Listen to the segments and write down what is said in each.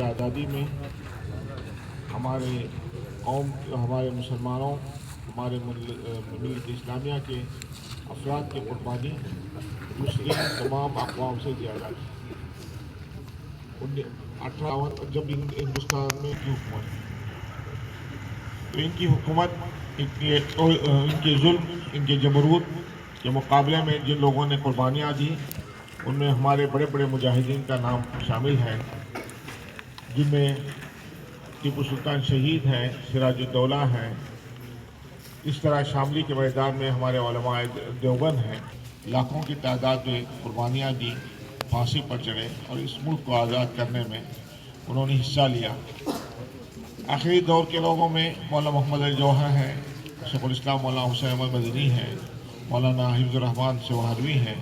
آزادی میں ہمارے قوم ہمارے مسلمانوں ہمارے ملت اسلامیہ کے افراد کی قربانی دوسری تمام اقوام سے زیادہ تھی۔ 1858 جب ہندوستان میں کی حکومت تو ان کی حکومت ان کے ظلم ان کے جبروت کے مقابلے میں جن لوگوں نے قربانیاں دی ان میں ہمارے بڑے بڑے مجاہدین کا نام شامل ہے، جن میں ٹیپو سلطان شہید ہیں، سراج الدولہ ہیں، اس طرح شاملی کے میدان میں ہمارے علماء دیوبند ہیں، لاکھوں کی تعداد میں قربانیاں دی، پھانسی پر چڑھے اور اس ملک کو آزاد کرنے میں انہوں نے حصہ لیا۔ آخری دور کے لوگوں میں مولانا محمد علی جوہر ہیں، شیخ الاسلام مولانا حسین احمد مدنی ہیں، مولانا حفظ الرحمان سوہروی ہیں،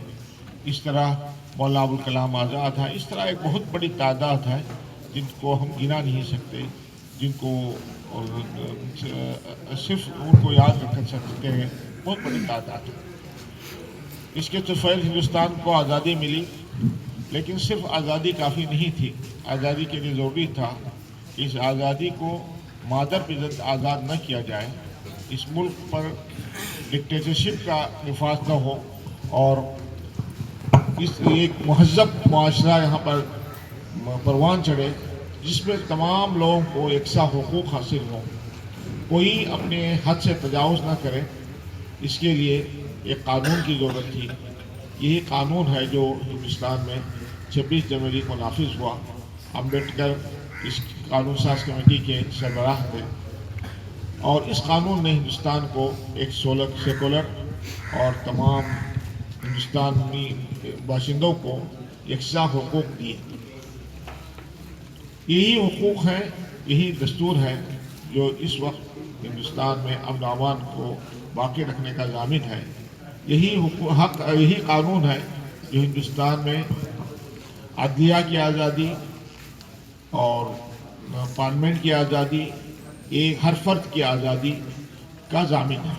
اس طرح مولانا ابوالکلام آزاد ہیں، اس طرح ایک بہت بڑی تعداد ہے جن کو ہم گنا نہیں سکتے، جن کو صرف ان کو یاد رکھ سکتے ہیں، بہت بڑی تعداد ہے۔ اس کے طفیل ہندوستان کو آزادی ملی، لیکن صرف آزادی کافی نہیں تھی۔ آزادی کے لیے ضروری تھا کہ اس آزادی کو مادر پزند آزاد نہ کیا جائے، اس ملک پر ڈکٹیٹرشپ کا نفاذ نہ ہو اور اس ایک مہذب معاشرہ یہاں پر پروان چڑھے جس میں تمام لوگوں کو یکساں حقوق حاصل ہوں، کوئی اپنے حد سے تجاوز نہ کرے۔ اس کے لیے ایک قانون کی ضرورت تھی۔ یہی قانون ہے جو ہندوستان میں 26 جنوری کو نافذ ہوا۔ امبیڈکر اس قانون ساز کمیٹی کے سربراہ تھے اور اس قانون نے ہندوستان کو ایک سیکولر اور تمام ہندوستانی باشندوں کو یکساں حقوق دیے۔ یہی حقوق ہیں، یہی دستور ہے جو اس وقت ہندوستان میں امن و امان کو باقی رکھنے کا ضامن ہے۔ یہی قانون ہے جو ہندوستان میں عدلیہ کی آزادی اور پارلیمنٹ کی آزادی، ہر فرد کی آزادی کا ضامن ہے۔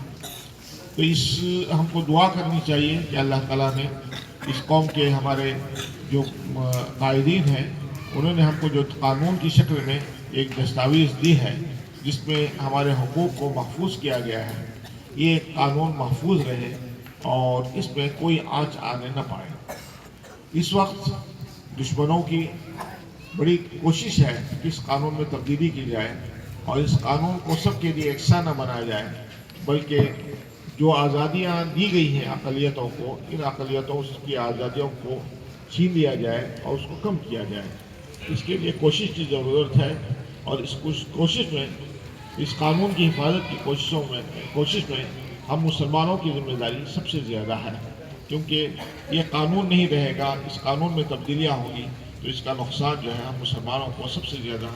تو ہم کو دعا کرنی چاہیے کہ اللہ تعالیٰ نے اس قوم کے ہمارے جو قائدین ہیں انہوں نے ہم کو جو قانون کی شکل میں ایک دستاویز دی ہے جس میں ہمارے حقوق کو محفوظ کیا گیا ہے، یہ قانون محفوظ رہے اور اس میں کوئی آنچ آنے نہ پائے۔ اس وقت دشمنوں کی بڑی کوشش ہے کہ اس قانون میں تبدیلی کی جائے اور اس قانون کو سب کے لیے یکساں نہ بنایا جائے، بلکہ جو آزادیاں دی گئی ہیں اقلیتوں کو، ان اقلیتوں کی آزادیوں کو چھین لیا جائے اور اس کو کم کیا جائے۔ اس کے لیے کوشش کی ضرورت ہے اور اس کوشش میں، اس قانون کی حفاظت کی کوشش میں ہم مسلمانوں کی ذمہ داری سب سے زیادہ ہے، کیونکہ یہ قانون نہیں رہے گا، اس قانون میں تبدیلیاں ہوں گی تو اس کا نقصان جو ہے ہم مسلمانوں کو سب سے زیادہ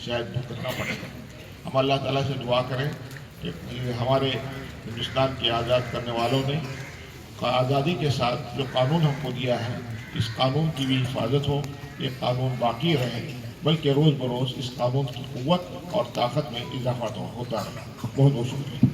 شاید بھگتنا پڑے گا۔ ہم اللہ تعالیٰ سے دعا کریں کہ ہمارے ہندوستان کے آزاد کرنے والوں نے آزادی کے ساتھ جو قانون ہم کو دیا ہے، اس قانون کی بھی حفاظت ہو، یہ قانون باقی رہے، بلکہ روز بروز اس قانون کی قوت اور طاقت میں اضافہ ہوتا رہے۔ بہت بہت شکریہ۔